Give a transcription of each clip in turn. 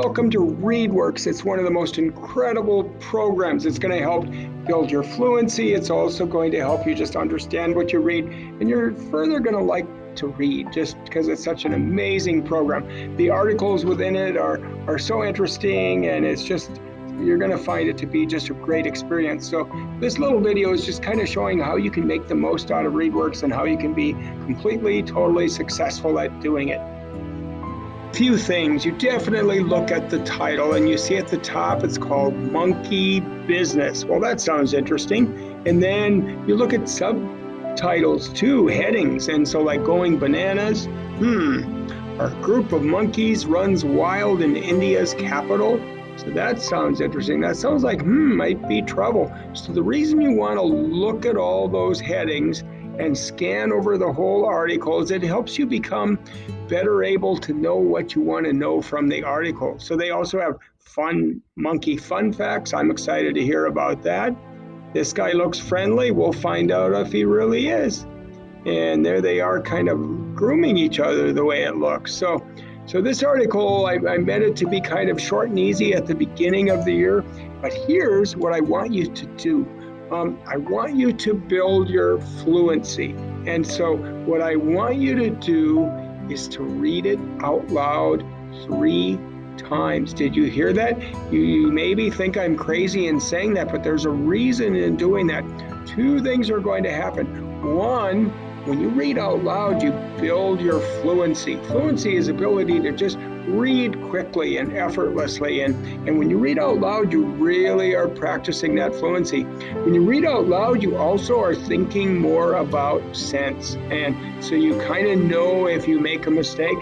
welcome to Readworks. It's one of the most incredible programs. It's going to help build your fluency. It's also going to help you just understand what you read, and you're further going to like to read just because it's such an amazing program. The articles within it are so interesting, and it's just, you're going to find it to be just a great experience. So this little video is just kind of showing how you can make the most out of Readworks and how you can be completely, totally successful at doing it. Few things. You definitely look at the title and you see at the top it's called Monkey Business. Well, that sounds interesting. And then you look at subtitles too, headings. And so like Going Bananas, a group of monkeys runs wild in India's capital. So that sounds interesting. That sounds like might be trouble. So the reason you want to look at all those headings and scan over the whole article is it helps you become better able to know what you want to know from the article. So they also have fun monkey fun facts. I'm excited to hear about that. This guy looks friendly. We'll find out if he really is. And there they are, kind of grooming each other the way it looks. So this article, I meant it to be kind of short and easy at the beginning of the year, but here's what I want you to do. I want you to build your fluency. And so what I want you to do is to read it out loud 3 times. Did you hear that? You maybe think I'm crazy in saying that, but there's a reason in doing that. 2 things are going to happen. One, when you read out loud, you build your fluency. Fluency is ability to just read quickly and effortlessly. And when you read out loud, you really are practicing that fluency. When you read out loud, you also are thinking more about sense. And so you kind of know if you make a mistake.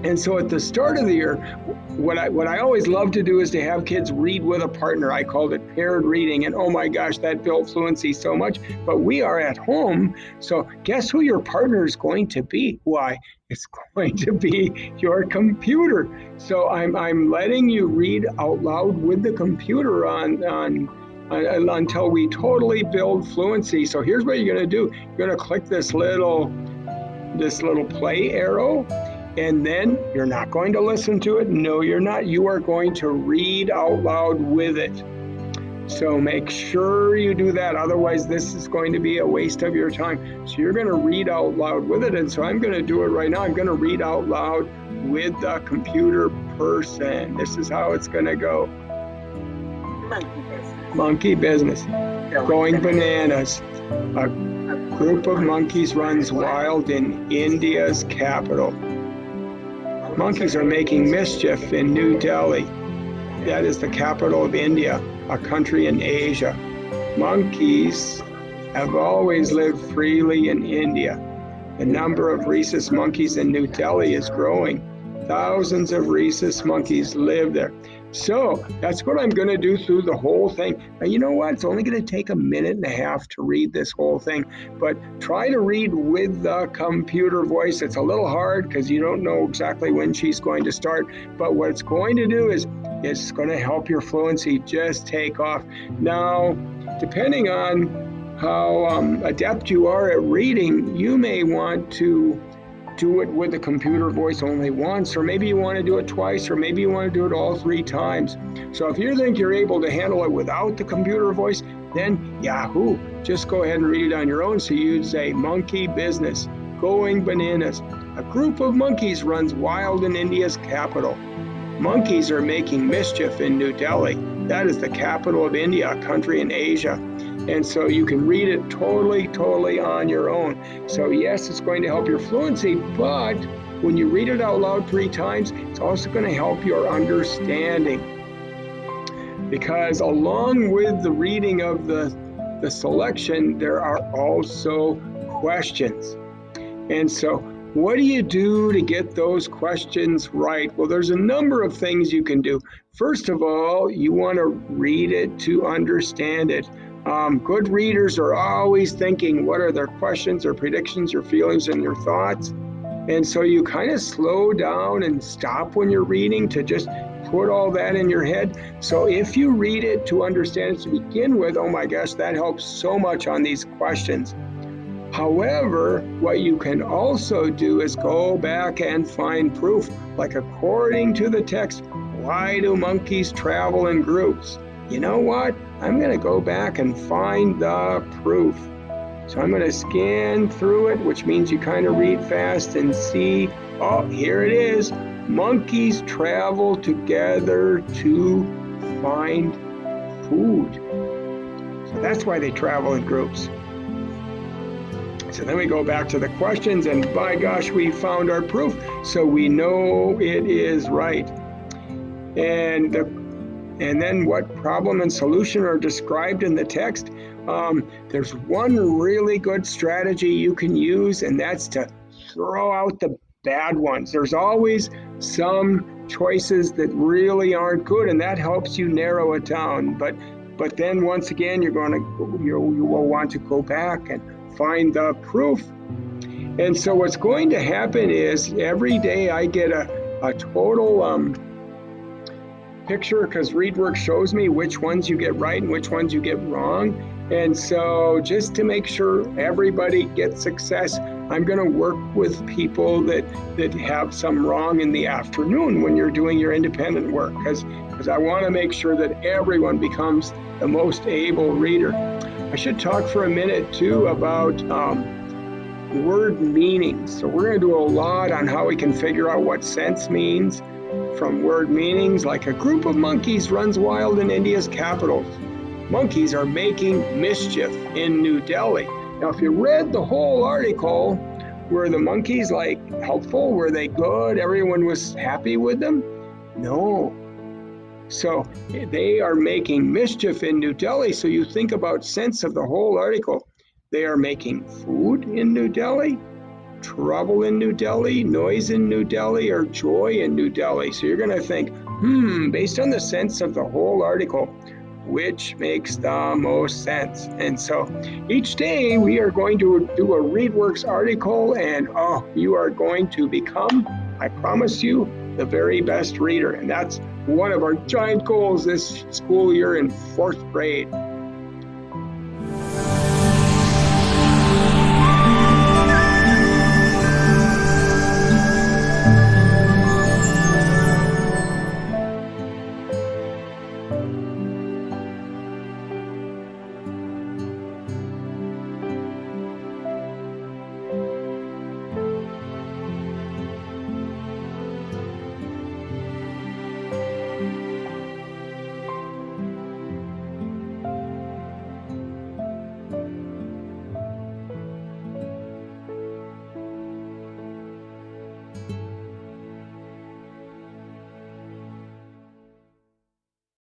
And so at the start of the year, what I always love to do is to have kids read with a partner. I called it paired reading, and oh my gosh, that built fluency so much. But we are at home, so guess who your partner is going to be? Why, it's going to be your computer. So I'm letting you read out loud with the computer on until we totally build fluency. So here's what you're going to do. You're going to click this little play arrow. And then you're not going to listen to it. No, you're not. You are going to read out loud with it. So make sure you do that. Otherwise, this is going to be a waste of your time. So you're going to read out loud with it. And so I'm going to do it right now. I'm going to read out loud with the computer person. This is how it's going to go. Monkey business. Going bananas. A group of monkeys runs wild in India's capital. Monkeys are making mischief in New Delhi. That is the capital of India, a country in Asia. Monkeys have always lived freely in India. The number of rhesus monkeys in New Delhi is growing. Thousands of rhesus monkeys live there. So that's what I'm going to do through the whole thing. Now, you know what? It's only going to take 1.5 minutes to read this whole thing. But try to read with the computer voice. It's a little hard because you don't know exactly when she's going to start. But what it's going to do is it's going to help your fluency just take off. Now, depending on how adept you are at reading, you may want to do it with the computer voice only once, or maybe you want to do it twice, or maybe you want to do it all 3 times. So if you think you're able to handle it without the computer voice, then yahoo, just go ahead and read it on your own. So you'd say, monkey business, going bananas. A group of monkeys runs wild in India's capital. Monkeys are making mischief in New Delhi. That is the capital of India, a country in Asia. And so you can read it totally on your own. So yes, it's going to help your fluency, but when you read it out loud 3 times, it's also going to help your understanding. Because along with the reading of the selection, there are also questions. And so what do you do to get those questions right? Well, there's a number of things you can do. First of all, you want to read it to understand it. Good readers are always thinking, what are their questions or predictions or feelings and your thoughts? And so you kind of slow down and stop when you're reading to just put all that in your head. So if you read it to understand it to begin with, oh my gosh, that helps so much on these questions. However, what you can also do is go back and find proof, like according to the text, Why do monkeys travel in groups? You know what? I'm going to go back and find the proof. So I'm going to scan through it, which means you kind of read fast and see, oh, here it is. Monkeys travel together to find food. So that's why they travel in groups. So then we go back to the questions, and by gosh, we found our proof. So we know it is right. And then what problem and solution are described in the text? There's one really good strategy you can use, and that's to throw out the bad ones. There's always some choices that really aren't good, and that helps you narrow it down. But then once again, you will want to go back and find the proof. And so what's going to happen is every day I get a total picture, because Readworks shows me which ones you get right and which ones you get wrong. And so just to make sure everybody gets success, I'm going to work with people that have some wrong in the afternoon when you're doing your independent work, because I want to make sure that everyone becomes the most able reader. I should talk for a minute too about word meanings. So we're going to do a lot on how we can figure out what sense means from word meanings, like a group of monkeys runs wild in India's capital. Monkeys are making mischief in New Delhi. Now, if you read the whole article, were the monkeys helpful? Were they good? Everyone was happy with them? No. So they are making mischief in New Delhi. So you think about sense of the whole article. They are making food in New Delhi, trouble in New Delhi, noise in New Delhi, or joy in New Delhi. So you're going to think, based on the sense of the whole article, which makes the most sense? And so each day we are going to do a Readworks article, and you are going to become, I promise you, the very best reader. And that's one of our giant goals this school year in 4th grade.